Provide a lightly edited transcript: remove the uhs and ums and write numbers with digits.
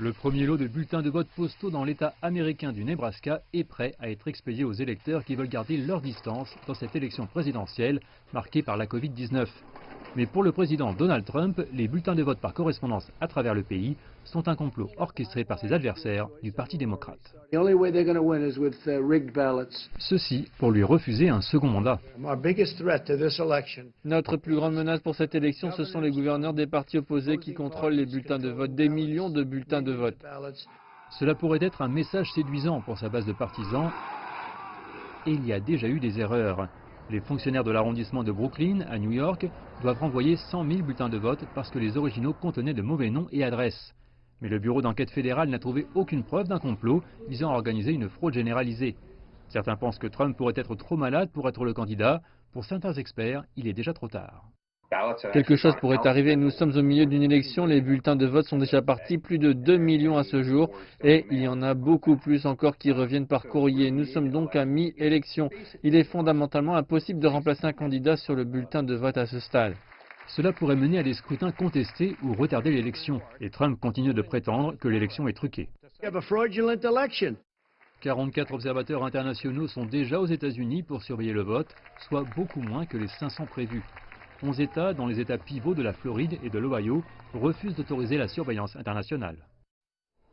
Le premier lot de bulletins de vote postaux dans l'État américain du Nebraska est prêt à être expédié aux électeurs qui veulent garder leur distance dans cette élection présidentielle marquée par la Covid-19. Mais pour le président Donald Trump, les bulletins de vote par correspondance à travers le pays sont un complot orchestré par ses adversaires du Parti démocrate. Ceci pour lui refuser un second mandat. Notre plus grande menace pour cette élection, ce sont les gouverneurs des partis opposés qui contrôlent les bulletins de vote, des millions de bulletins de vote. Cela pourrait être un message séduisant pour sa base de partisans, et il y a déjà eu des erreurs. Les fonctionnaires de l'arrondissement de Brooklyn, à New York, doivent renvoyer 100 000 bulletins de vote parce que les originaux contenaient de mauvais noms et adresses. Mais le bureau d'enquête fédéral n'a trouvé aucune preuve d'un complot visant à organiser une fraude généralisée. Certains pensent que Trump pourrait être trop malade pour être le candidat. Pour certains experts, il est déjà trop tard. Quelque chose pourrait arriver. Nous sommes au milieu d'une élection, les bulletins de vote sont déjà partis, plus de 2 millions à ce jour, et il y en a beaucoup plus encore qui reviennent par courrier. Nous sommes donc à mi-élection. Il est fondamentalement impossible de remplacer un candidat sur le bulletin de vote à ce stade. Cela pourrait mener à des scrutins contestés ou retarder l'élection, et Trump continue de prétendre que l'élection est truquée. 44 observateurs internationaux sont déjà aux États-Unis pour surveiller le vote, soit beaucoup moins que les 500 prévus. 11 États, dont les États pivots de la Floride et de l'Ohio, refusent d'autoriser la surveillance internationale.